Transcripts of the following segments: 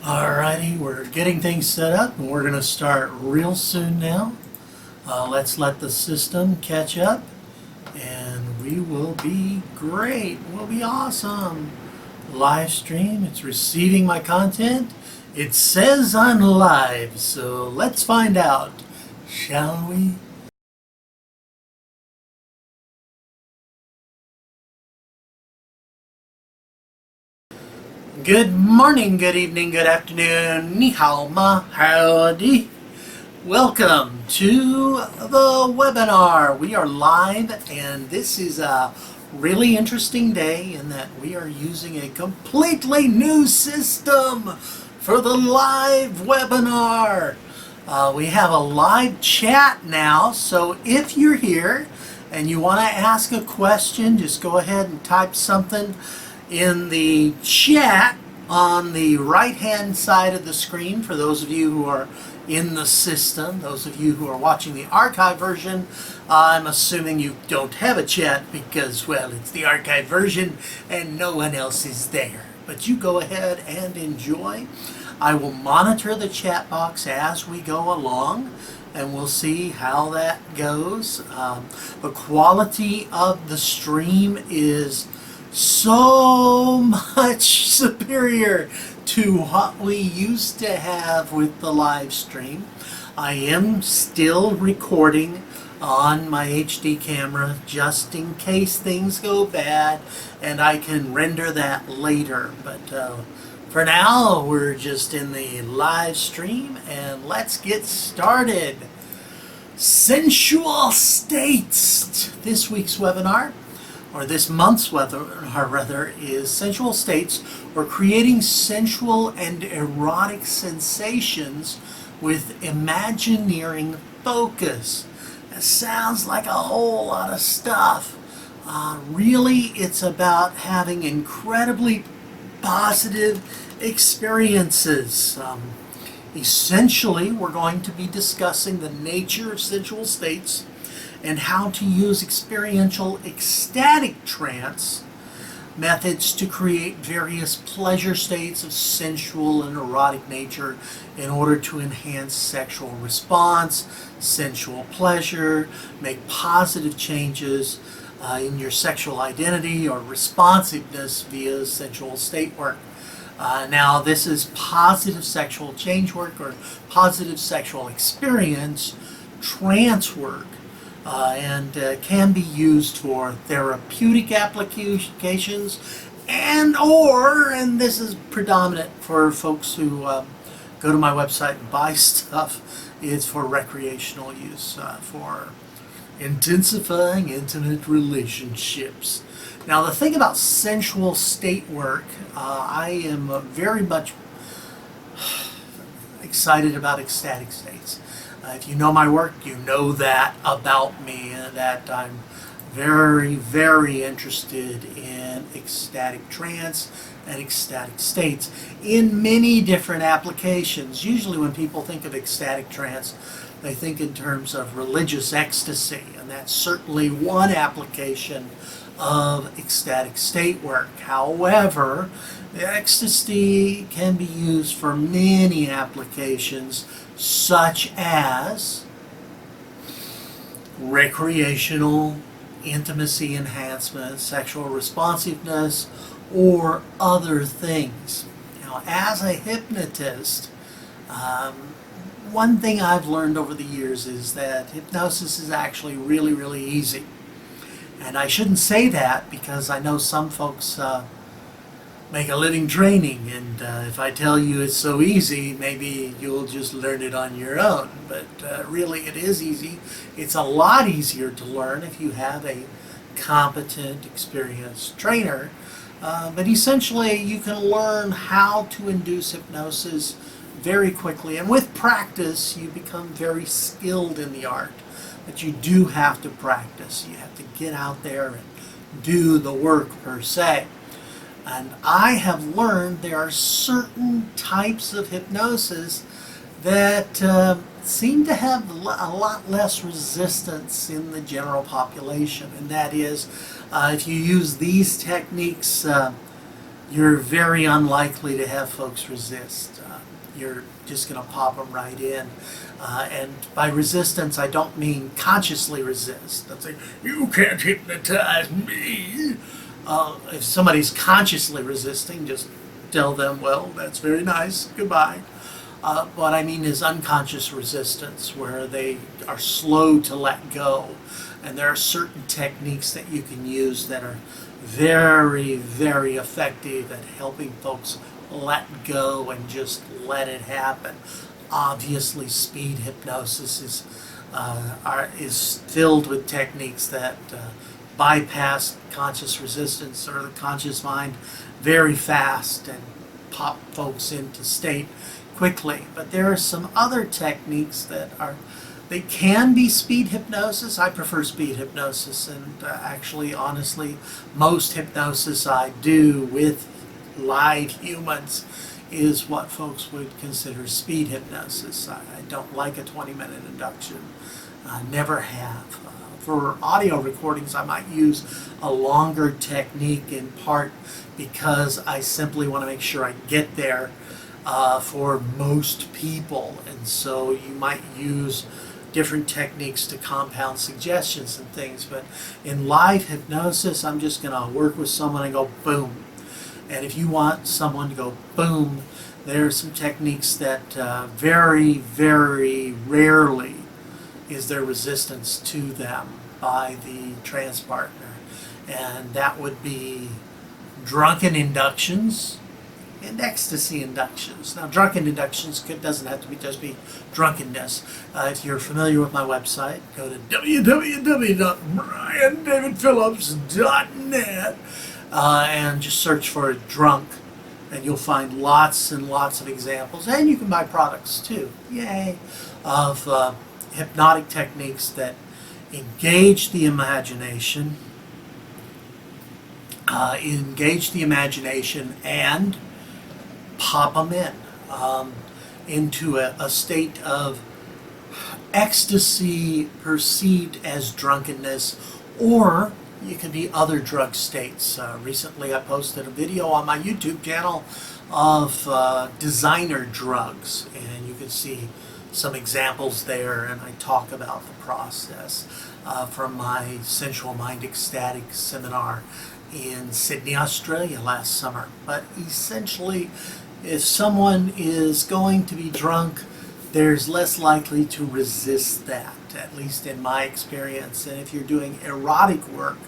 Alrighty, we're getting things set up and we're going to start real soon now. Let's let the system catch up and we will be great. We'll be awesome. Live stream, it's receiving my content. It says I'm live, so let's find out, shall we? Good morning, good evening, good afternoon, ni hao ma, howdy. Welcome to the webinar. We are live and this is a really interesting day in that we are using a completely new system for the live webinar. We have a live chat now, so if you're here and you want to ask a question, just go ahead and type something in the chat on the right hand side of the screen. For those of you who are in the system, those of you who are watching the archive version, I'm assuming you don't have a chat because, well, it's the archive version and no one else is there. But you go ahead and enjoy. I will monitor the chat box as we go along and we'll see how that goes. The quality of the stream is so much superior to what we used to have with the live stream. I am still recording on my HD camera just in case things go bad and I can render that later. But for now, we're just in the live stream and let's get started. Sensual States, this week's webinar, or this month's webinar rather, is Sensual States, or creating sensual and erotic sensations with Imagineering Focus. That sounds like a whole lot of stuff. Really, it's about having incredibly positive experiences. Essentially, we're going to be discussing the nature of sensual states and how to use experiential ecstatic trance methods to create various pleasure states of sensual and erotic nature in order to enhance sexual response, sensual pleasure, make positive changes in your sexual identity or responsiveness via sensual state work. Now, this is positive sexual change work or positive sexual experience trance work. And can be used for therapeutic applications and this is predominant for folks who go to my website and buy stuff, it's for recreational use, for intensifying intimate relationships. Now, the thing about sensual state work, I am very much excited about ecstatic states. If you know my work, you know that about me, that I'm very, very interested in ecstatic trance and ecstatic states in many different applications. Usually when people think of ecstatic trance, they think in terms of religious ecstasy, and that's certainly one application of ecstatic state work. However, the ecstasy can be used for many applications, such as recreational, intimacy enhancement, sexual responsiveness, or other things. Now, as a hypnotist, one thing I've learned over the years is that hypnosis is actually really, really easy. And I shouldn't say that because I know some folks make a living training, and if I tell you it's so easy, maybe you'll just learn it on your own. But really, it is easy. It's a lot easier to learn if you have a competent, experienced trainer. But essentially, you can learn how to induce hypnosis very quickly, and with practice, you become very skilled in the art. But you do have to practice. You have to get out there and do the work per se. And I have learned there are certain types of hypnosis that seem to have a lot less resistance in the general population. And that is, if you use these techniques, you're very unlikely to have folks resist. You're just going to pop them right in. And by resistance, I don't mean consciously resist. Don't say, you can't hypnotize me. If somebody's consciously resisting, just tell them, well, that's very nice, goodbye. What I mean is unconscious resistance, where they are slow to let go. And there are certain techniques that you can use that are very, very effective at helping folks let go and just let it happen. Obviously, speed hypnosis is filled with techniques that bypass conscious resistance or the conscious mind very fast and pop folks into state quickly. But there are some other techniques that they can be speed hypnosis. I prefer speed hypnosis, and actually, honestly, most hypnosis I do with live humans is what folks would consider speed hypnosis. I don't like a 20-minute induction. I never have. For audio recordings, I might use a longer technique, in part because I simply want to make sure I get there for most people. And so you might use different techniques to compound suggestions and things. But in live hypnosis, I'm just going to work with someone and go boom. And if you want someone to go boom, there are some techniques that very, very rarely is there resistance to them by the trance partner. And that would be drunken inductions and ecstasy inductions. Now, drunken inductions doesn't have to just be drunkenness. If you're familiar with my website, go to www.briandavidphillips.net and just search for drunk, and you'll find lots and lots of examples. And you can buy products too, yay, of hypnotic techniques that engage the imagination, and pop them into a state of ecstasy perceived as drunkenness, or it can be other drug states. Recently I posted a video on my YouTube channel of designer drugs, and you can see some examples there, and I talk about the process from my Sensual Mind Ecstatic seminar in Sydney, Australia last summer. But essentially, if someone is going to be drunk, there's less likely to resist that, at least in my experience. And if you're doing erotic work,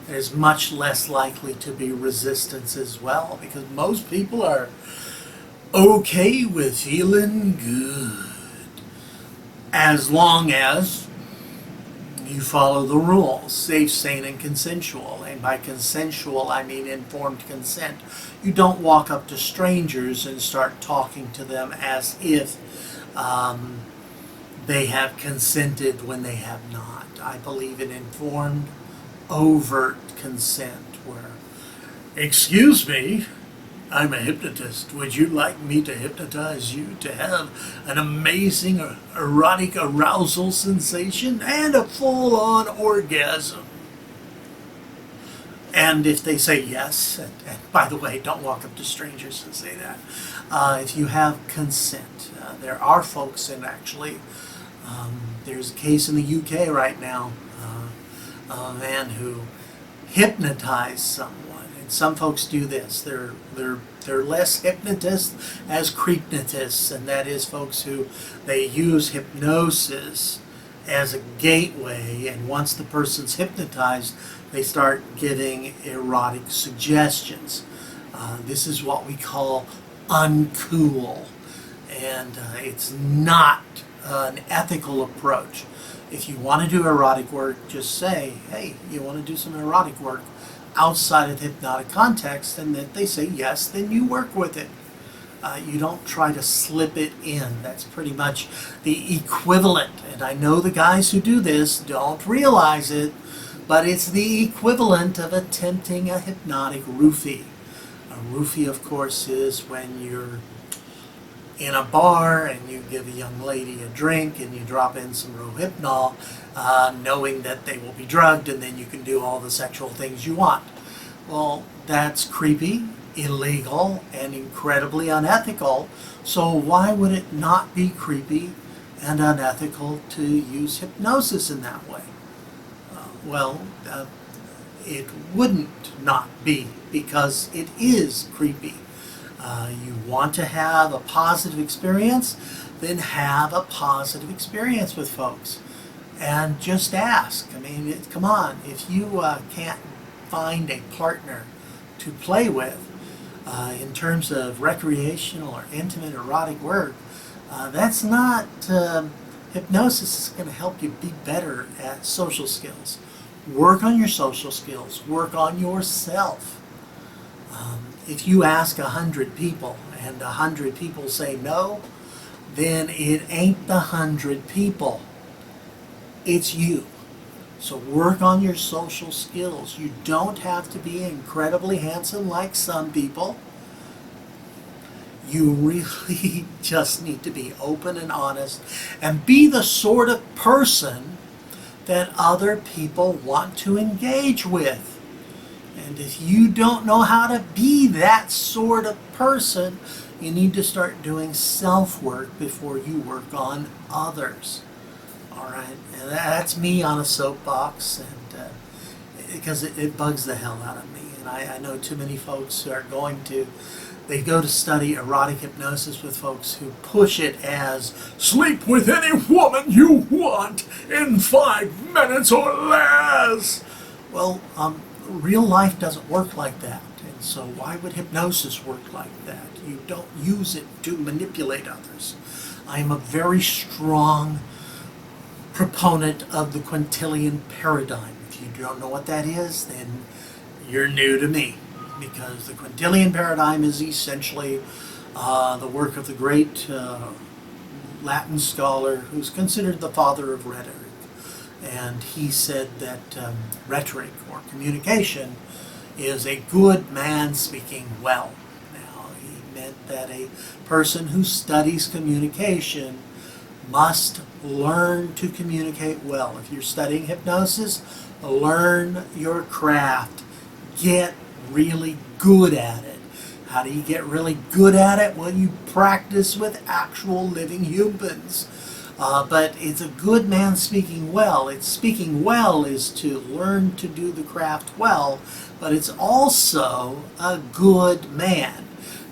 there's much less likely to be resistance as well, because most people are okay with feeling good, as long as you follow the rules, safe, sane, and consensual. And by consensual, I mean informed consent. You don't walk up to strangers and start talking to them as if they have consented when they have not. I believe in informed, overt consent, where, excuse me, I'm a hypnotist. Would you like me to hypnotize you to have an amazing erotic arousal sensation and a full-on orgasm? And if they say yes, and by the way, don't walk up to strangers and say that. If you have consent, there are folks, and actually there's a case in the UK right now, a man who hypnotized someone. And some folks do this. They're less hypnotists as creepnotists, and that is folks who they use hypnosis as a gateway, and once the person's hypnotized, they start giving erotic suggestions. This is what we call uncool, and it's not an ethical approach. If you want to do erotic work, just say, hey, you want to do some erotic work outside of the hypnotic context, and that they say yes, then you work with it. You don't try to slip it in. That's pretty much the equivalent. And I know the guys who do this don't realize it, but it's the equivalent of attempting a hypnotic roofie. A roofie, of course, is when you're in a bar and you give a young lady a drink and you drop in some Rohypnol, knowing that they will be drugged, and then you can do all the sexual things you want. Well, that's creepy, illegal and incredibly unethical. So why would it not be creepy and unethical to use hypnosis in that way? It wouldn't not be, because it is creepy. You want to have a positive experience, then have a positive experience with folks. And just ask. I mean, come on, if you can't find a partner to play with in terms of recreational or intimate erotic work, that's not, hypnosis is going to help you be better at social skills. Work on your social skills. Work on yourself. If you ask 100 people and 100 people say no, then it ain't the 100 people. It's you. So work on your social skills. You don't have to be incredibly handsome like some people. You really just need to be open and honest and be the sort of person that other people want to engage with. And if you don't know how to be that sort of person, you need to start doing self-work before you work on others. All right, and that's me on a soapbox, and because it bugs the hell out of me. And I know too many folks who are they go to study erotic hypnosis with folks who push it as sleep with any woman you want in 5 minutes or less. Well, real life doesn't work like that. And so why would hypnosis work like that? You don't use it to manipulate others. I am a very strong proponent of the quintillion paradigm. If you don't know what that is, then you're new to me, because the quintillion paradigm is essentially the work of the great Latin scholar who's considered the father of rhetoric. And he said that rhetoric, or communication, is a good man speaking well. Now, he meant that a person who studies communication must learn to communicate well. If you're studying hypnosis, learn your craft. Get really good at it. How do you get really good at it? Well, you practice with actual living humans. But it's a good man speaking well. Speaking well is to learn to do the craft well, but it's also a good man.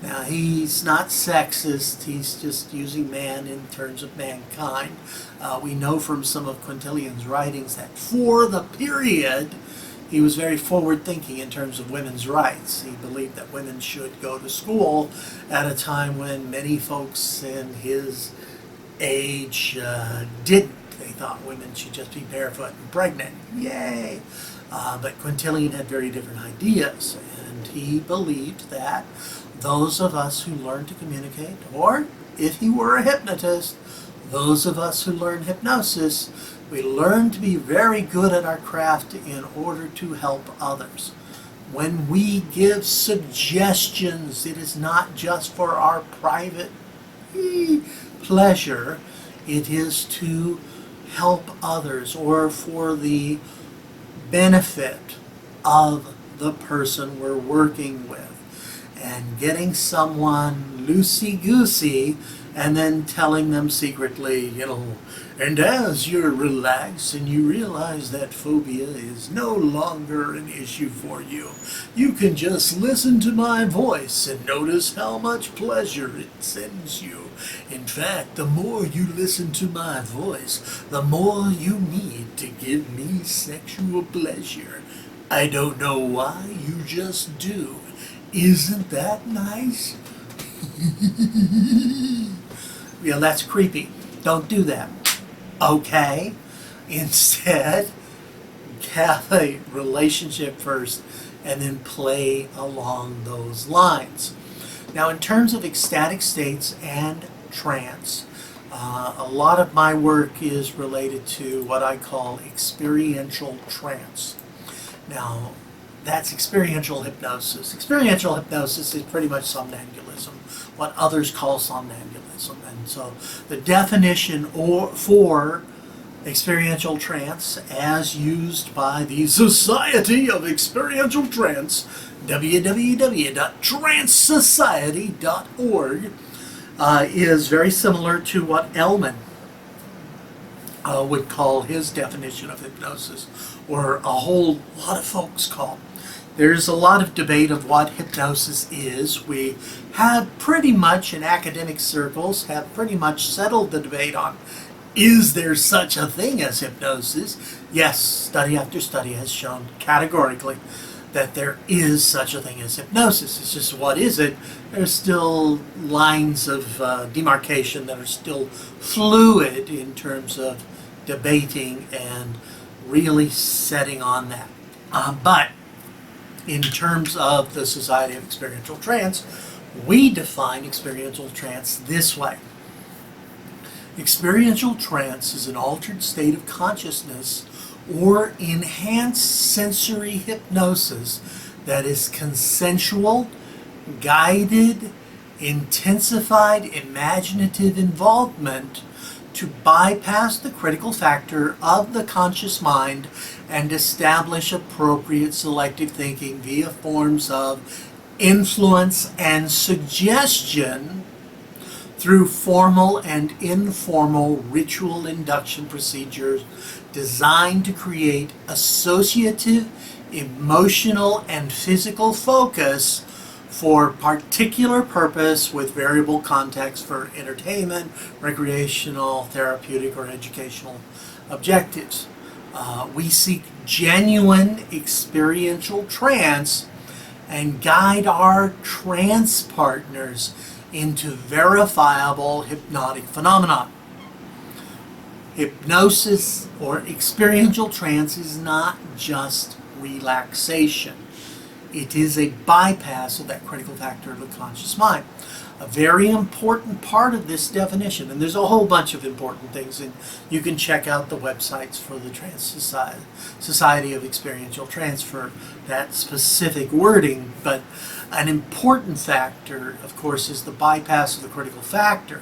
Now, he's not sexist, he's just using man in terms of mankind. We know from some of Quintillion's writings that for the period, he was very forward-thinking in terms of women's rights. He believed that women should go to school at a time when many folks in his age didn't. They thought women should just be barefoot and pregnant. Yay! But Quintilion had very different ideas, and he believed that those of us who learn to communicate, or if he were a hypnotist, those of us who learn hypnosis, we learn to be very good at our craft in order to help others. When we give suggestions, it is not just for our private pleasure, it is to help others or for the benefit of the person we're working with. And getting someone loosey-goosey and then telling them secretly, and as you're relaxed and you realize that phobia is no longer an issue for you, you can just listen to my voice and notice how much pleasure it sends you. In fact, the more you listen to my voice, the more you need to give me sexual pleasure. I don't know why, you just do. Isn't that nice? Yeah, that's creepy. Don't do that. Okay? Instead, have a relationship first and then play along those lines. Now, in terms of ecstatic states and trance, a lot of my work is related to what I call experiential trance. Now, that's experiential hypnosis. Experiential hypnosis is pretty much somnambulism, what others call somnambulism. And so the definition for Experiential trance as used by the Society of Experiential Trance, www.trancesociety.org, is very similar to what Ellman would call his definition of hypnosis, or a whole lot of folks call. There's a lot of debate of what hypnosis is. We have pretty much, in academic circles, have pretty much settled the debate on, is there such a thing as hypnosis? Yes, study after study has shown categorically that there is such a thing as hypnosis. It's just, what is it? There's still lines of demarcation that are still fluid in terms of debating and really setting on that. But in terms of the Society of Experiential Trance, we define experiential trance this way. Experiential trance is an altered state of consciousness or enhanced sensory hypnosis that is consensual, guided, intensified imaginative involvement to bypass the critical factor of the conscious mind and establish appropriate selective thinking via forms of influence and suggestion through formal and informal ritual induction procedures designed to create associative, emotional, and physical focus for particular purpose with variable context for entertainment, recreational, therapeutic, or educational objectives. We seek genuine experiential trance and guide our trance partners into verifiable hypnotic phenomena. Hypnosis or experiential trance is not just relaxation. It is a bypass of that critical factor of the conscious mind. A very important part of this definition, and there's a whole bunch of important things, and you can check out the websites for the Trance Society of Experiential Trance for that specific wording, but an important factor, of course, is the bypass of the critical factor,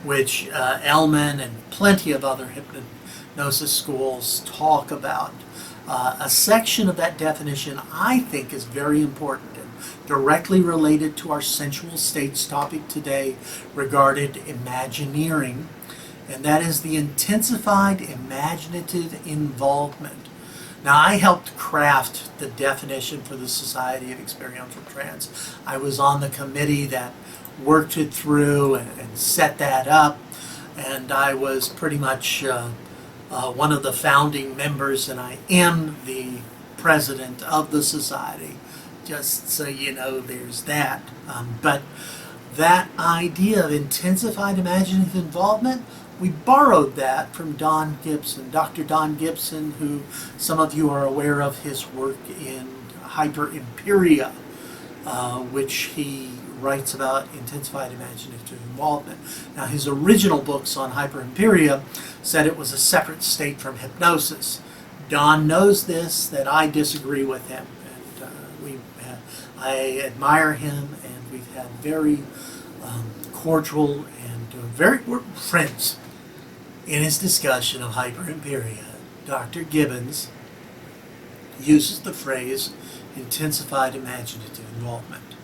which Ellman and plenty of other hypnosis schools talk about. A section of that definition I think is very important and directly related to our sensual states topic today regarding Imagineering, and that is the intensified imaginative involvement. Now, I helped craft the definition for the Society of Experiential Trance. I was on the committee that worked it through and set that up, and I was pretty much one of the founding members, and I am the president of the society, just so you know there's that. But that idea of intensified imaginative involvement, we borrowed that from Don Gibson, Dr. Don Gibson, who some of you are aware of his work in Hyperimperia, which he writes about intensified imaginative involvement. Now, his original books on Hyperimperia said it was a separate state from hypnosis. Don knows this, that I disagree with him, and I admire him, and we've had very cordial and we're friends. In his discussion of Hyperimperia, Dr. Gibbons uses the phrase intensified imaginative involvement.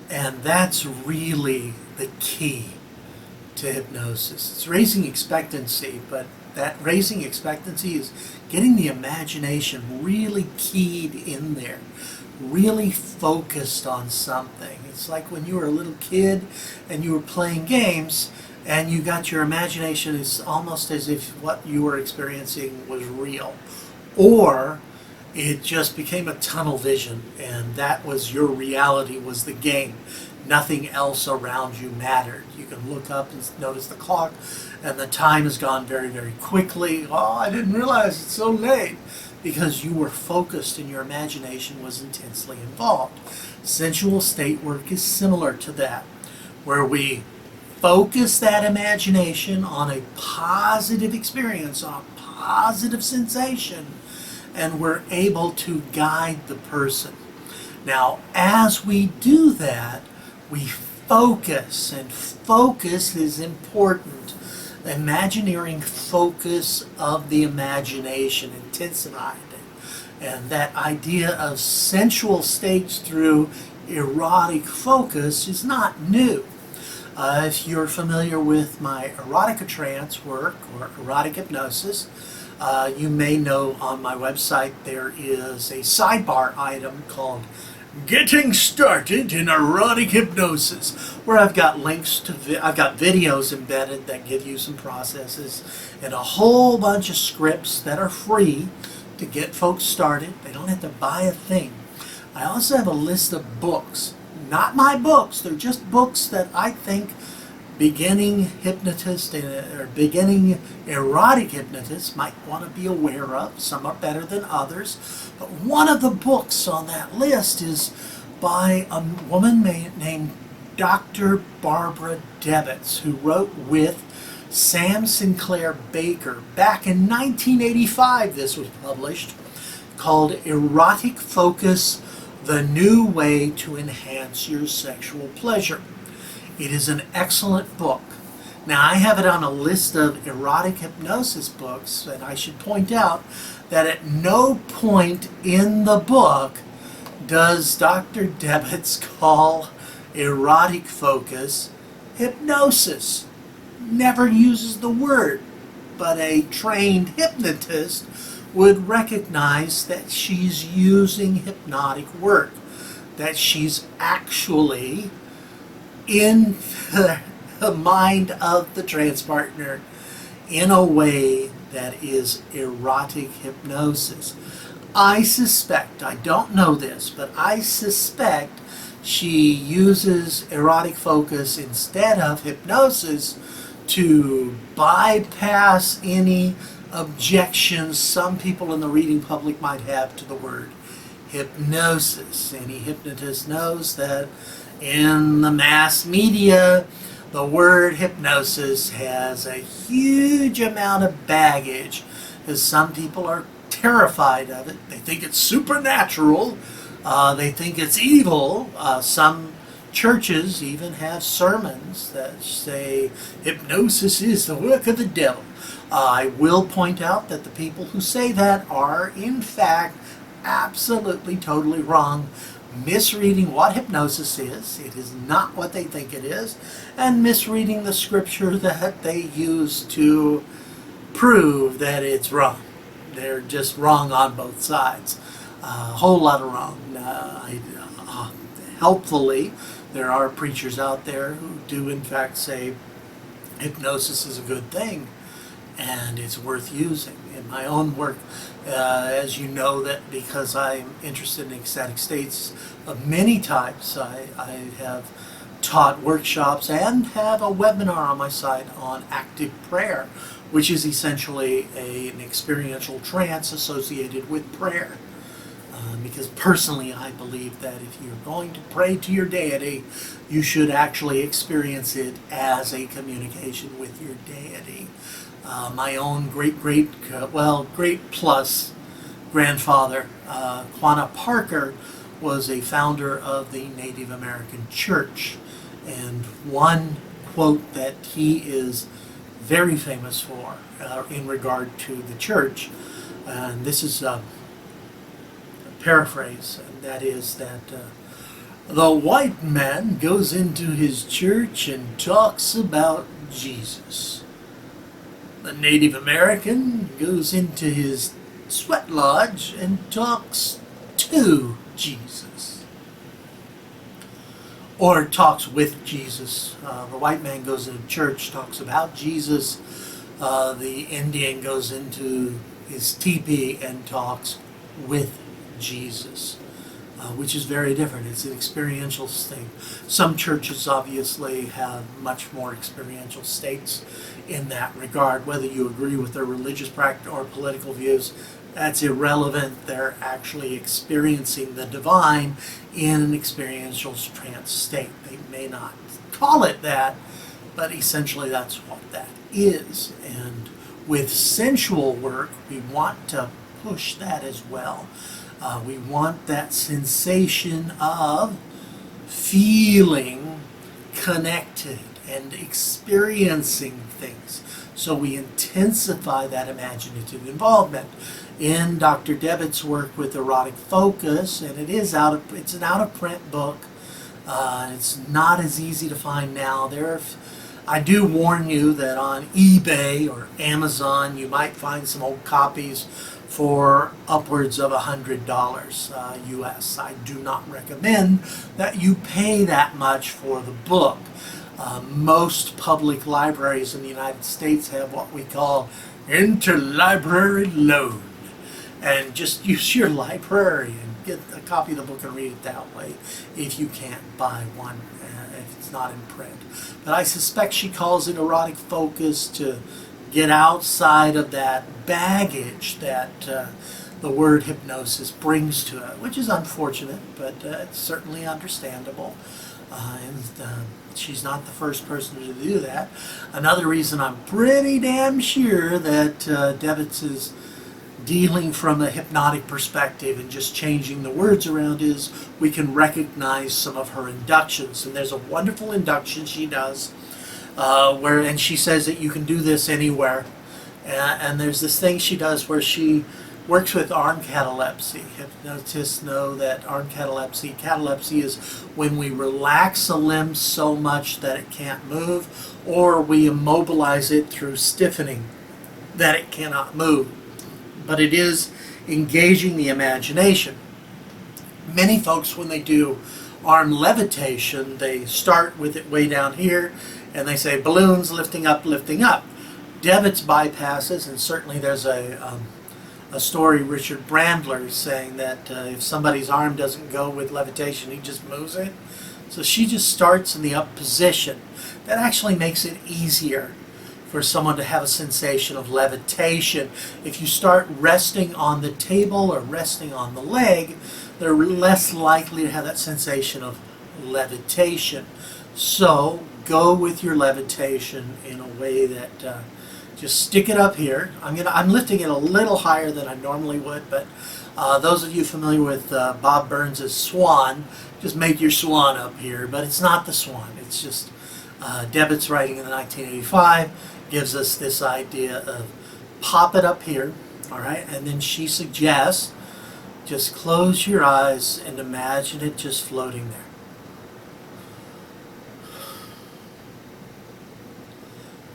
And that's really the key to hypnosis. It's raising expectancy, but that raising expectancy is getting the imagination really keyed in there, really focused on something. It's like when you were a little kid and you were playing games and you got your imagination, is almost as if what you were experiencing was real. Or it just became a tunnel vision, and that was your reality, was the game. Nothing else around you mattered. You can look up and notice the clock, and the time has gone very, very quickly. Oh, I didn't realize it's so late, because you were focused and your imagination was intensely involved. Sensual state work is similar to that, where we focus that imagination on a positive experience, on a positive sensation, and we're able to guide the person. Now, as we do that, we focus, and focus is important. Imagineering focus of the imagination, intensified it. And that idea of sensual states through erotic focus is not new. If you're familiar with my Erotic Trancework or Erotic Hypnosis, you may know on my website there is a sidebar item called Getting Started in Erotic Hypnosis, where I've got links to, I've got videos embedded that give you some processes and a whole bunch of scripts that are free to get folks started. They don't have to buy a thing. I also have a list of books. Not my books, they're just books that I think beginning hypnotists or beginning erotic hypnotists might want to be aware of. Some are better than others. But one of the books on that list is by a woman named Dr. Barbara Debbitts, who wrote with Sam Sinclair Baker. Back in 1985 this was published, called Erotic Focus, The New Way to Enhance Your Sexual Pleasure. It is an excellent book. Now, I have it on a list of erotic hypnosis books, and I should point out that at no point in the book does Dr. Debbitts call erotic focus hypnosis. Never uses the word, but a trained hypnotist would recognize that she's using hypnotic work, that she's actually in the mind of the trance partner in a way that is erotic hypnosis. I suspect, I don't know this, but I suspect she uses erotic focus instead of hypnosis to bypass any objections some people in the reading public might have to the word hypnosis. Any hypnotist knows that in the mass media, the word hypnosis has a huge amount of baggage, as some people are terrified of it. They think it's supernatural. They think it's evil. Some churches even have sermons that say hypnosis is the work of the devil. I will point out that the people who say that are, in fact, absolutely totally wrong, misreading what hypnosis is. It is not what they think it is, and misreading the scripture that they use to prove that it's wrong. They're just wrong on both sides. A whole lot of wrong. Helpfully, there are preachers out there who do in fact say hypnosis is a good thing and it's worth using. In my own work, as you know, that because I'm interested in ecstatic states of many types, I have taught workshops and have a webinar on my site on active prayer, which is essentially an experiential trance associated with prayer. Because personally I believe that if you're going to pray to your deity, you should actually experience it as a communication with your deity. My own great plus grandfather, Quanah Parker, was a founder of the Native American Church. And one quote that he is very famous for in regard to the church, and this is a paraphrase, and that is that the white man goes into his church and talks about Jesus. The Native American goes into his sweat lodge and talks to Jesus. Or talks with Jesus. The white man goes into church, talks about Jesus. The Indian goes into his teepee and talks with Jesus, which is very different. It's an experiential state. Some churches obviously have much more experiential states in that regard. Whether you agree with their religious practice or political views, that's irrelevant. They're actually experiencing the divine in an experiential trance state. They may not call it that, but essentially that's what that is. And with sensual work, we want to push that as well. We want that sensation of feeling connected and experiencing things. So we intensify that imaginative involvement. In Dr. Devitt's work with Erotic Focus, and it's an out-of-print book. It's not as easy to find now. I do warn you that on eBay or Amazon you might find some old copies for upwards of $100 US. I do not recommend that you pay that much for the book. Most public libraries in the United States have what we call interlibrary loan. And just use your library and get a copy of the book and read it that way if you can't buy one, if it's not in print. But I suspect she calls it Erotic Focus to get outside of that baggage that the word hypnosis brings to it, which is unfortunate, but it's certainly understandable. She's not the first person to do that. Another reason I'm pretty damn sure that Devitt is dealing from a hypnotic perspective and just changing the words around is we can recognize some of her inductions. And there's a wonderful induction she does and she says that you can do this anywhere. And there's this thing she does where she works with arm catalepsy. Hypnotists know that arm catalepsy is when we relax a limb so much that it can't move, or we immobilize it through stiffening that it cannot move. But it is engaging the imagination. Many folks, when they do arm levitation, they start with it way down here and they say balloons lifting up, lifting up. Devitt's bypasses, and certainly there's a story, Richard Brandler, saying that if somebody's arm doesn't go with levitation, he just moves it. So she just starts in the up position. That actually makes it easier for someone to have a sensation of levitation. If you start resting on the table or resting on the leg, they're less likely to have that sensation of levitation. So go with your levitation in a way that just stick it up here. I'm lifting it a little higher than I normally would, but those of you familiar with Bob Burns' Swan, just make your swan up here, but it's not the swan. It's just Devitt's writing in 1985 gives us this idea of pop it up here, all right, and then she suggests just close your eyes and imagine it just floating there.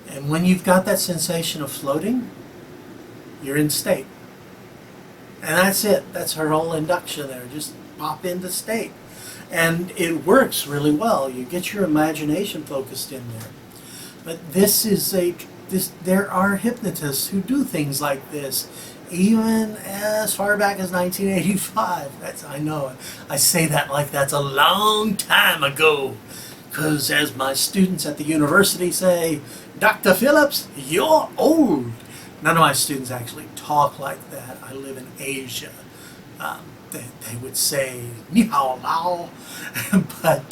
And when you've got that sensation of floating, you're in state. And that's it. That's her whole induction there. Just pop into state. And it works really well. You get your imagination focused in there. But there are hypnotists who do things like this, even as far back as 1985. I know it. I say that like that's a long time ago. Because as my students at the university say, Dr. Phillips, you're old. None of my students actually talk like that. I live in Asia. They would say, ni hao lao. But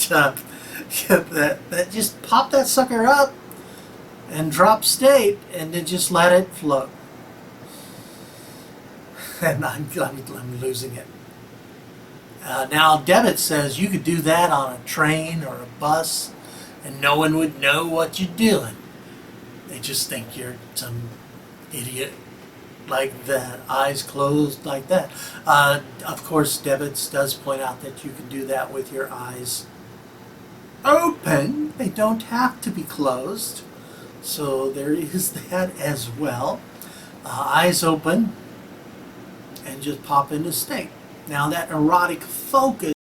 that just pop that sucker up and drop state and then just let it float. And I'm losing it. Now, Devitt says you could do that on a train or a bus and no one would know what you're doing. They just think you're some idiot like that, eyes closed like that. Of course, Devitt does point out that you can do that with your eyes open. They don't have to be closed. So there is that as well. Eyes open and just pop into state. Now that erotic focus,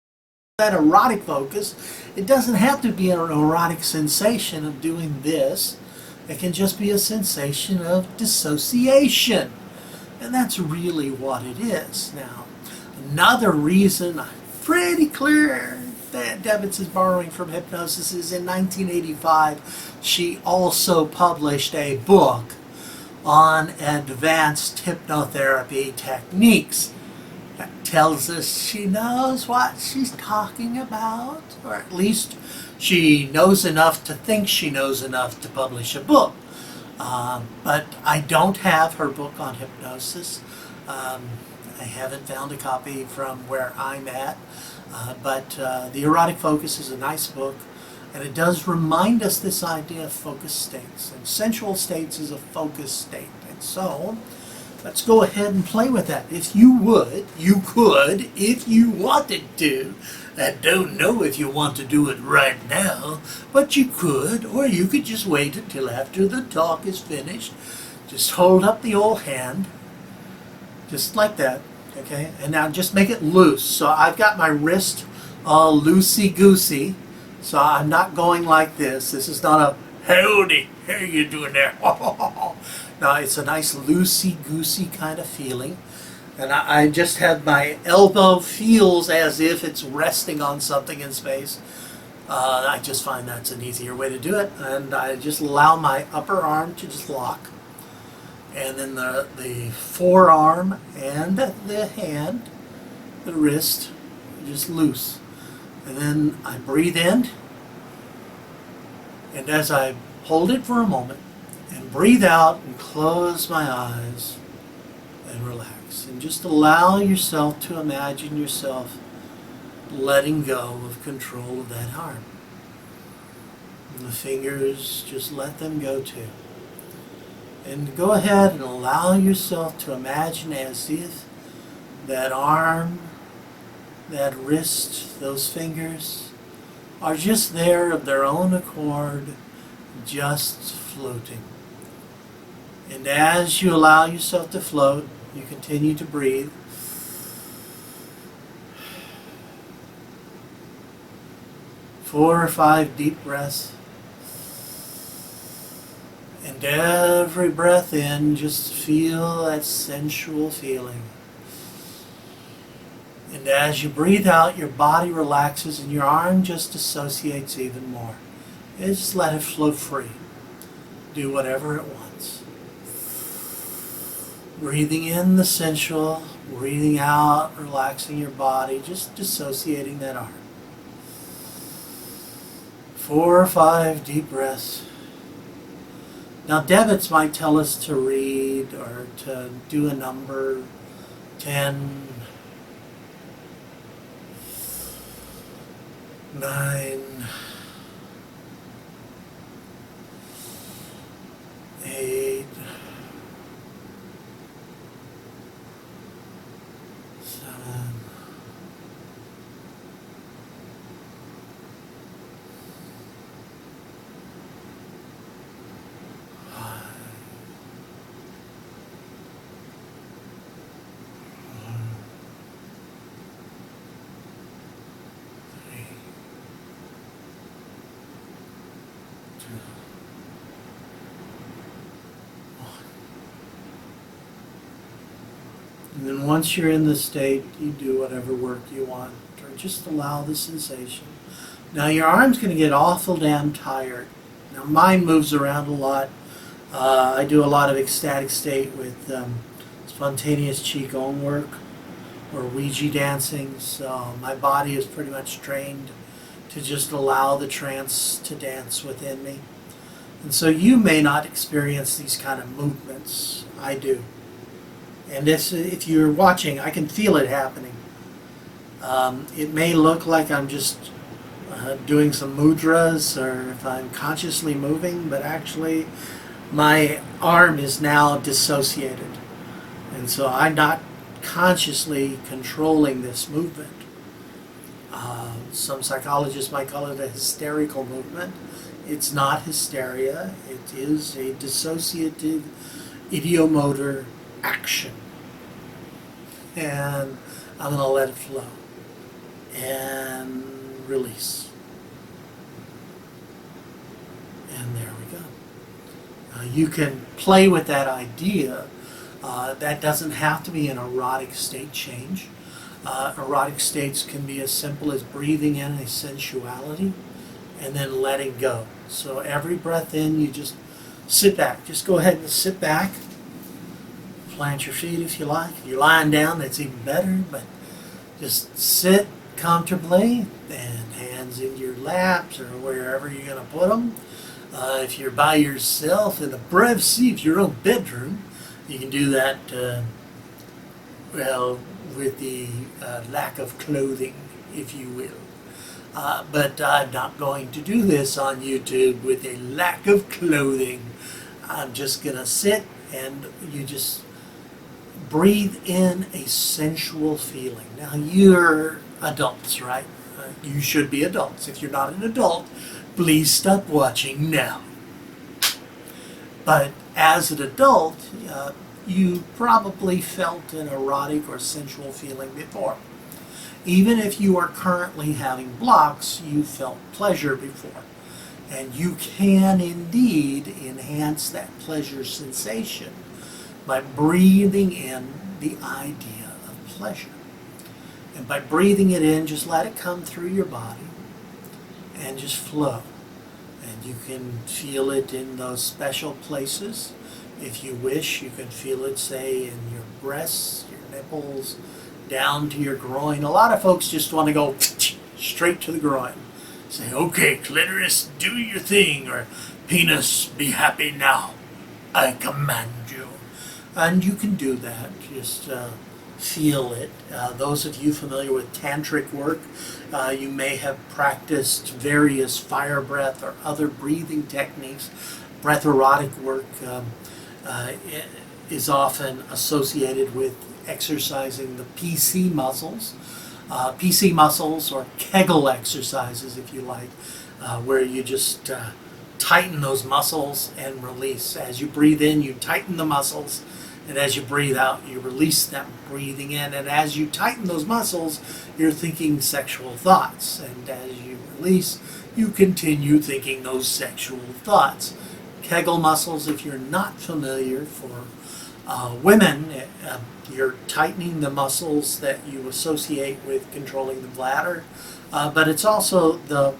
it doesn't have to be an erotic sensation of doing this. It can just be a sensation of dissociation. And that's really what it is. Now, another reason I'm pretty clear that Devitt is borrowing from hypnosis is in 1985, she also published a book on advanced hypnotherapy techniques. That tells us she knows what she's talking about, or at least she knows enough to think she knows enough to publish a book. But I don't have her book on hypnosis. I haven't found a copy from where I'm at. But The Erotic Focus is a nice book. And it does remind us this idea of focus states. And sensual states is a focus state. And so, let's go ahead and play with that. If you would, you could, if you wanted to. I don't know if you want to do it right now, but you could, or you could just wait until after the talk is finished. Just hold up the old hand, just like that, okay? And now just make it loose. So I've got my wrist all loosey-goosey, so I'm not going like this. This is not a, howdy, how you doing there? No, it's a nice loosey-goosey kind of feeling. And I just have my elbow feels as if it's resting on something in space. I just find that's an easier way to do it. And I just allow my upper arm to just lock. And then the forearm and the hand, the wrist, just loose. And then I breathe in. And as I hold it for a moment and breathe out and close my eyes and relax. And just allow yourself to imagine yourself letting go of control of that arm. And the fingers, just let them go too. And go ahead and allow yourself to imagine as if that arm, that wrist, those fingers are just there of their own accord, just floating. And as you allow yourself to float, you continue to breathe. Four or five deep breaths. And every breath in, just feel that sensual feeling. And as you breathe out, your body relaxes and your arm just dissociates even more. And just let it flow free. Do whatever it wants. Breathing in the sensual, breathing out, relaxing your body, just dissociating that arm. 4 or 5 deep breaths. Now debits might tell us to read or to do a number, 10, 9, 8, 7, 5, 4, 3, 2, 1. And then once you're in the state, you do whatever work you want, or just allow the sensation. Now your arm's going to get awful damn tired. Now mine moves around a lot. I do a lot of ecstatic state with spontaneous qigong work or Ouija dancing, so my body is pretty much trained to just allow the trance to dance within me. And so you may not experience these kind of movements. I do. And if you're watching, I can feel it happening. It may look like I'm just doing some mudras or if I'm consciously moving, but actually my arm is now dissociated. And so I'm not consciously controlling this movement. Some psychologists might call it a hysterical movement. It's not hysteria. It is a dissociative idiomotor action. And I'm going to let it flow. And release. And there we go. You can play with that idea. That doesn't have to be an erotic state change. Erotic states can be as simple as breathing in a sensuality and then letting go. So every breath in, you just sit back. Just go ahead and sit back. Plant your feet if you like. If you're lying down, that's even better. But just sit comfortably and hands in your laps or wherever you're going to put them. If you're by yourself in the privacy of your own bedroom, you can do that, well, with the lack of clothing, if you will. But I'm not going to do this on YouTube with a lack of clothing. I'm just going to sit and you just breathe in a sensual feeling. Now, you're adults, right? You should be adults. If you're not an adult, please stop watching now. But as an adult, you probably felt an erotic or sensual feeling before. Even if you are currently having blocks, you felt pleasure before. And you can indeed enhance that pleasure sensation by breathing in the idea of pleasure. And by breathing it in, just let it come through your body and just flow. And you can feel it in those special places. If you wish, you can feel it, say, in your breasts, your nipples, down to your groin. A lot of folks just want to go straight to the groin. Say, okay, clitoris, do your thing, or penis, be happy now. I command you. And you can do that. Just feel it. Those of you familiar with tantric work, you may have practiced various fire breath or other breathing techniques. Breath erotic work is often associated with exercising the PC muscles. PC muscles, or Kegel exercises if you like, where you just tighten those muscles and release. As you breathe in, you tighten the muscles, and as you breathe out, you release them, breathing in. And as you tighten those muscles, you're thinking sexual thoughts. And as you release, you continue thinking those sexual thoughts. Kegel muscles, if you're not familiar, for women, you're tightening the muscles that you associate with controlling the bladder, but it's also the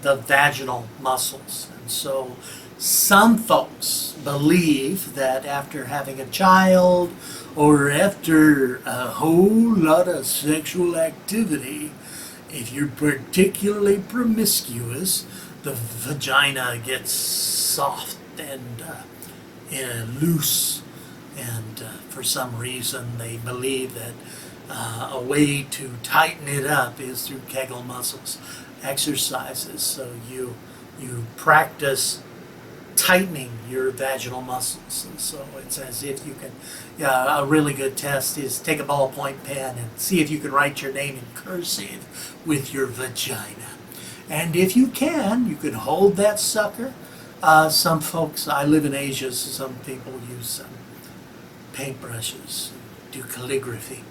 vaginal muscles. And so some folks believe that after having a child or after a whole lot of sexual activity, if you're particularly promiscuous, the vagina gets soft and loose. And for some reason, they believe that a way to tighten it up is through Kegel muscles exercises. So you practice tightening your vaginal muscles. And so it's as if you can, a really good test is take a ballpoint pen and see if you can write your name in cursive with your vagina. And if you can hold that sucker. Some folks, I live in Asia, so some people use paintbrushes, do calligraphy.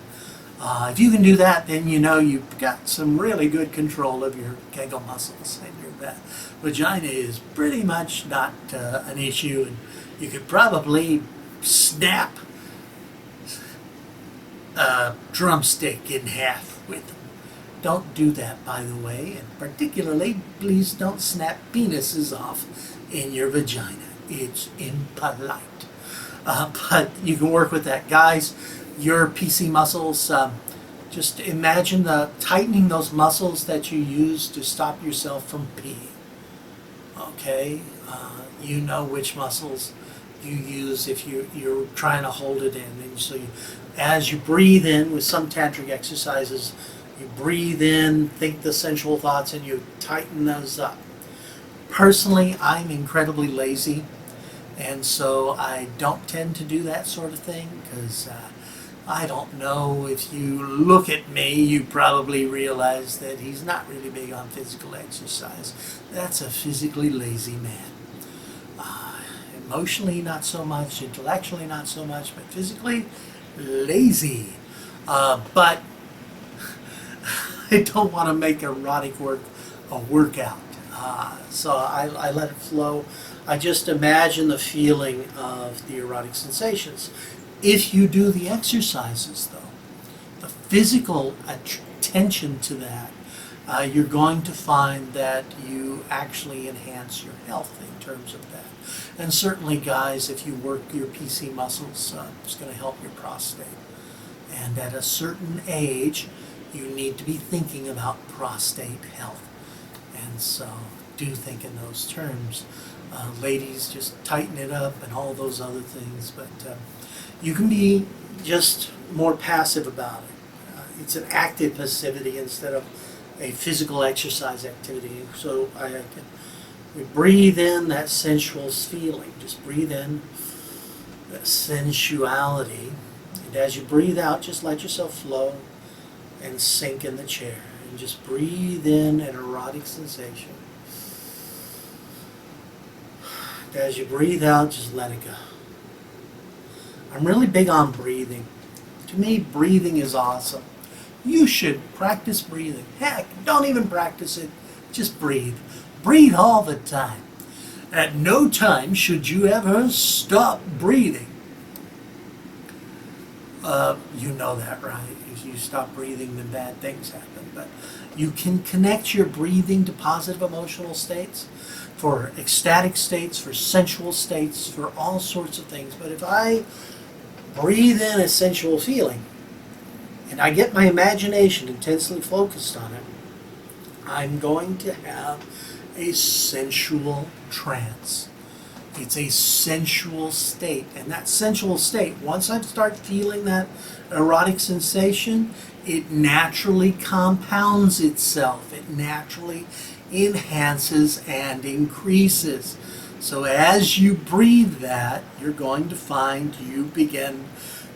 If you can do that, then you know you've got some really good control of your Kegel muscles, and your vagina is pretty much not an issue, and you could probably snap a drumstick in half with them. Don't do that, by the way, and particularly, please don't snap penises off in your vagina. It's impolite. But you can work with that. Guys, your PC muscles, just imagine tightening those muscles that you use to stop yourself from peeing. Okay? You know which muscles you use if you're trying to hold it in. And so as you breathe in, with some tantric exercises, you breathe in, think the sensual thoughts, and you tighten those up. Personally, I'm incredibly lazy, and so I don't tend to do that sort of thing, because I don't know, if you look at me, you probably realize that he's not really big on physical exercise. That's a physically lazy man. Emotionally, not so much. Intellectually, not so much. But physically, lazy. But I don't want to make erotic work a workout. So I let it flow. I just imagine the feeling of the erotic sensations. If you do the exercises, though, the physical attention to that, you're going to find that you actually enhance your health in terms of that. And certainly, guys, if you work your PC muscles, it's going to help your prostate. And at a certain age, you need to be thinking about prostate health. And so do think in those terms. Ladies, just tighten it up and all those other things. But you can be just more passive about it. It's an active passivity instead of a physical exercise activity. So we breathe in that sensual feeling. Just breathe in that sensuality. And as you breathe out, just let yourself flow and sink in the chair. And just breathe in an erotic sensation. And as you breathe out, just let it go. I'm really big on breathing. To me, breathing is awesome. You should practice breathing. Heck, don't even practice it. Just breathe. Breathe all the time. At no time should you ever stop breathing. You know that, right? If you stop breathing, then bad things happen. But you can connect your breathing to positive emotional states, for ecstatic states, for sensual states, for all sorts of things. But if I breathe in a sensual feeling, and I get my imagination intensely focused on it, I'm going to have a sensual trance. It's a sensual state. And that sensual state, once I start feeling that erotic sensation, it naturally compounds itself. It naturally enhances and increases. So as you breathe that, you're going to find you begin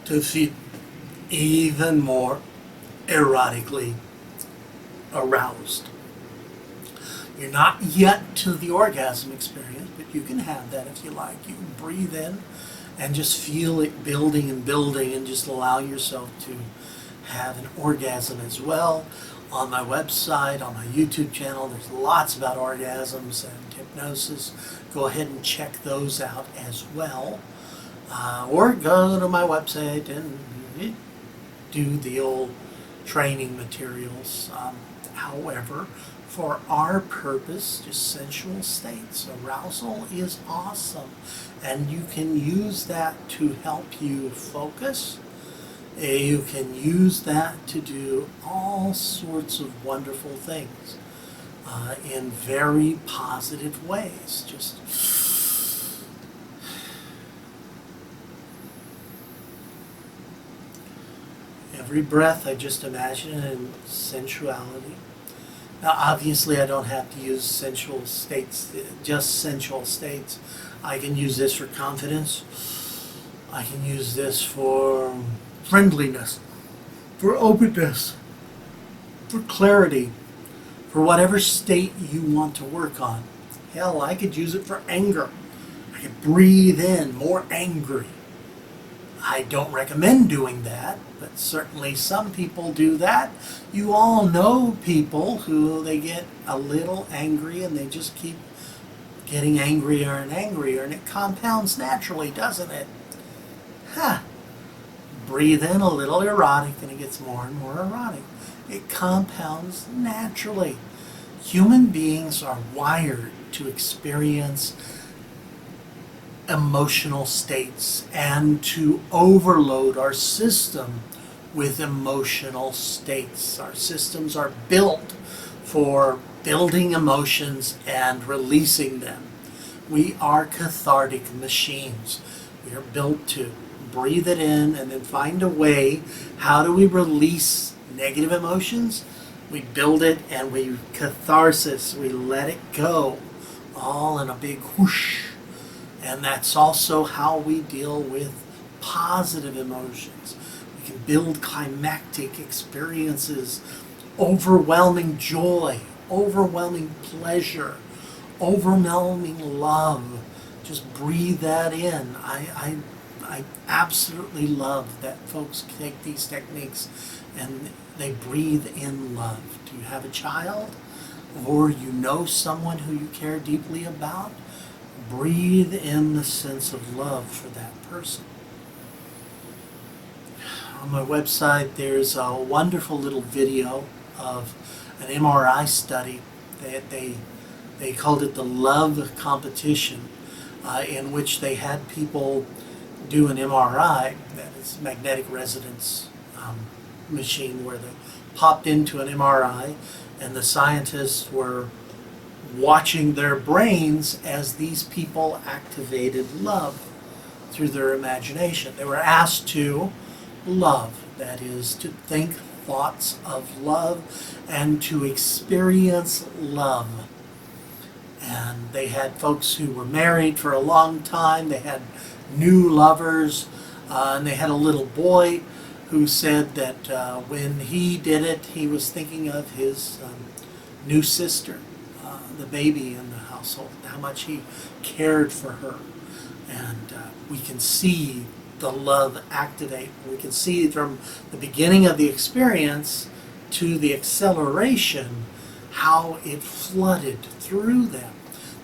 to feel even more erotically aroused. You're not yet to the orgasm experience, but you can have that if you like. You can breathe in and just feel it building and building, and just allow yourself to have an orgasm as well. On my website, on my YouTube channel, there's lots about orgasms and hypnosis. Go ahead and check those out as well. Or go to my website and do the old training materials. However, for our purpose, just sensual states. Arousal is awesome, and you can use that to help you focus. You can use that to do all sorts of wonderful things in very positive ways. Just every breath, I just imagine in sensuality. Now, obviously, I don't have to use sensual states, just sensual states. I can use this for confidence. I can use this for friendliness, for openness, for clarity, for whatever state you want to work on. Hell, I could use it for anger. I could breathe in more angry. I don't recommend doing that, but certainly some people do that. You all know people who they get a little angry and they just keep getting angrier and angrier, and it compounds naturally, doesn't it? Huh. Breathe in a little erotic and it gets more and more erotic. It compounds naturally. Human beings are wired to experience emotional states and to overload our system with emotional states. Our systems are built for building emotions and releasing them. We are cathartic machines. We are built to breathe it in and then find a way. How do we release negative emotions? We build it and we catharsis. We let it go, all in a big whoosh. And that's also how we deal with positive emotions. We can build climactic experiences, overwhelming joy, overwhelming pleasure, overwhelming love. Just breathe that in. I absolutely love that folks take these techniques and they breathe in love. Do you have a child? Or you know someone who you care deeply about? Breathe in the sense of love for that person. On my website, there's a wonderful little video of an MRI study that they called it the Love Competition, in which they had people do an MRI, that is magnetic resonance machine, where they popped into an MRI and the scientists were watching their brains as these people activated love through their imagination. They were asked to love, that is, to think thoughts of love and to experience love. And they had folks who were married for a long time, they had new lovers, and they had a little boy who said that when he did it, he was thinking of his new sister, the baby in the household, how much he cared for her. And we can see the love activate. We can see from the beginning of the experience to the acceleration how it flooded through them.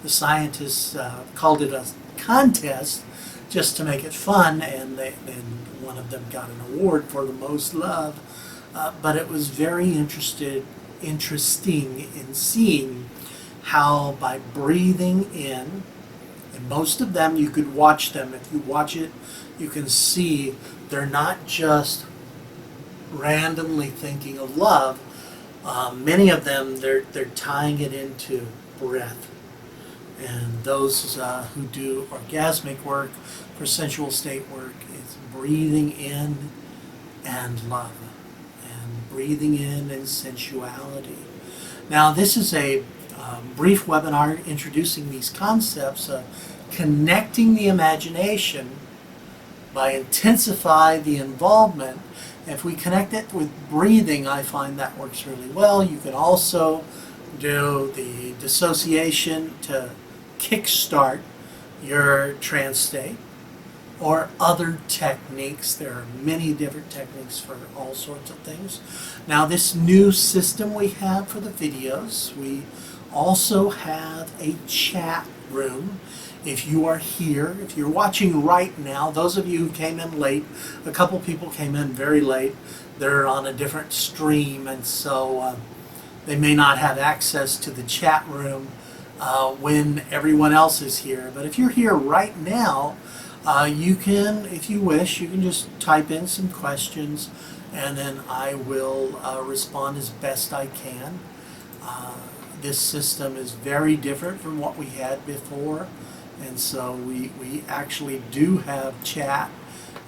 The scientists called it a contest just to make it fun, and one of them got an award for the most love. But it was very interesting in seeing how by breathing in, and most of them you could watch them. If you watch it, you can see they're not just randomly thinking of love. Many of them, they're tying it into breath. And those who do orgasmic work for sensual state work, it's breathing in and love, and breathing in and sensuality. Now, this is a brief webinar introducing these concepts of connecting the imagination by intensifying the involvement. If we connect it with breathing, I find that works really well. You can also do the dissociation to kickstart your trance state, or other techniques. There are many different techniques for all sorts of things. Now, this new system we have for the videos, we also have a chat room. If you are here, if you're watching right now, those of you who came in late, a couple people came in very late, they're on a different stream, and so they may not have access to the chat room when everyone else is here. But if you're here right now, you can, if you wish, you can just type in some questions, and then I will respond as best I can. This system is very different from what we had before, and so we actually do have chat,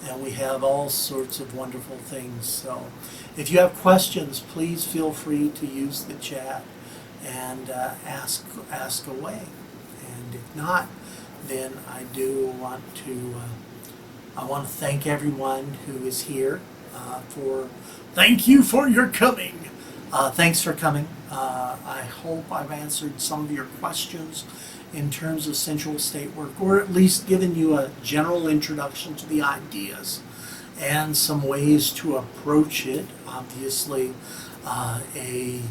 and we have all sorts of wonderful things. So if you have questions, please feel free to use the chat and ask away. And if not, then I do want to thank everyone who is here thank you for your coming. Thanks for coming. I hope I've answered some of your questions in terms of sensual state work, or at least given you a general introduction to the ideas and some ways to approach it. Obviously, a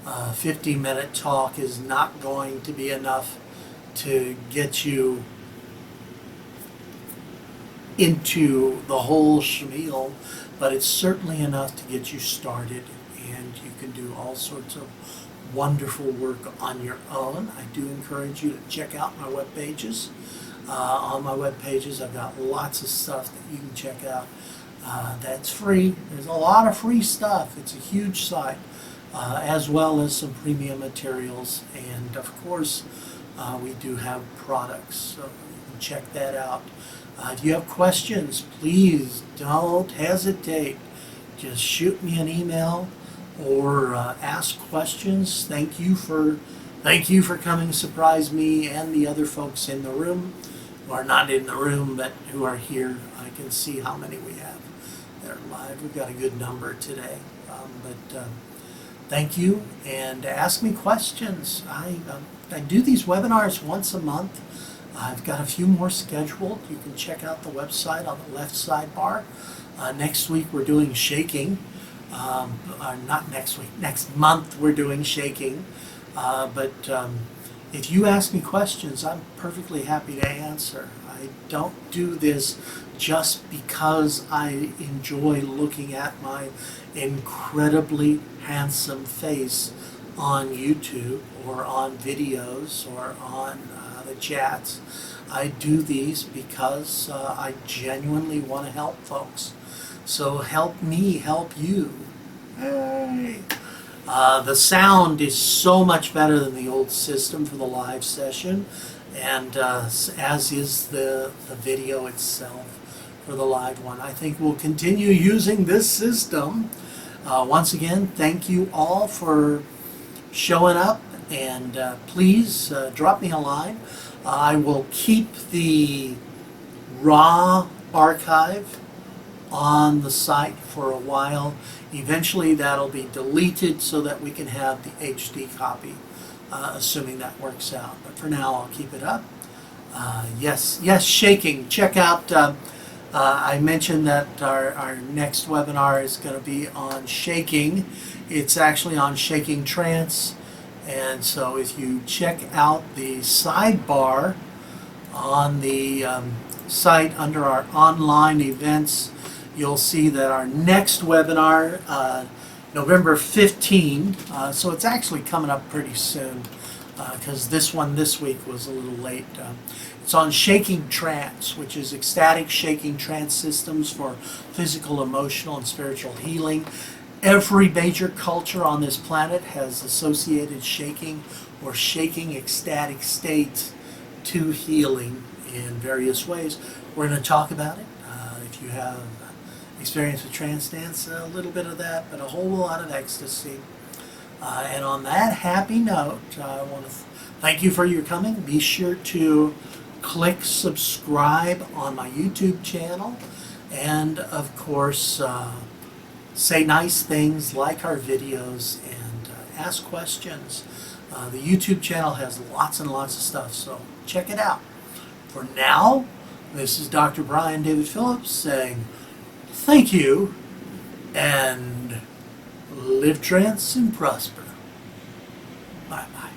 50-minute talk is not going to be enough to get you into the whole schmeal, but it's certainly enough to get you started, and you can do all sorts of wonderful work on your own. I do encourage you to check out my web pages. On my web pages, I've got lots of stuff that you can check out that's free. There's a lot of free stuff. It's a huge site, as well as some premium materials, and of course we do have products, so you can check that out. If you have questions, please don't hesitate. Just shoot me an email or ask questions. Thank you for coming to surprise me and the other folks in the room, who are not in the room but who are here. I can see how many we have that are live. We've got a good number today. But thank you, and ask me questions. I do these webinars once a month. I've got a few more scheduled. You can check out the website on the left sidebar. Next week we're doing shaking. Not next week, next month we're doing shaking. But if you ask me questions, I'm perfectly happy to answer. I don't do this just because I enjoy looking at my incredibly handsome face on YouTube or on videos or on the chats. I do these because I genuinely want to help folks. So help me help you. Hey! The sound is so much better than the old system for the live session, and as is the video itself for the live one. I think we'll continue using this system Once again, thank you all for showing up, and please drop me a line. I will keep the raw archive on the site for a while. Eventually that'll be deleted so that we can have the HD copy, assuming that works out. But for now, I'll keep it up. Yes, shaking. Check out, I mentioned that our next webinar is going to be on shaking. It's actually on shaking trance. And so if you check out the sidebar on the site under our online events, you'll see that our next webinar, November 15, so it's actually coming up pretty soon, because this one this week was a little late. It's on shaking trance, which is ecstatic shaking trance systems for physical, emotional, and spiritual healing. Every major culture on this planet has associated shaking or shaking ecstatic states to healing in various ways. We're going to talk about it. If you have experience with trance dance, a little bit of that, but a whole lot of ecstasy. And on that happy note, I want to thank you for your coming. Be sure to click subscribe on my YouTube channel, and of course say nice things, like our videos, and ask questions. The YouTube channel has lots and lots of stuff, so check it out. For now, this is Dr. Brian David Phillips saying thank you, and live trance and prosper. Bye-bye.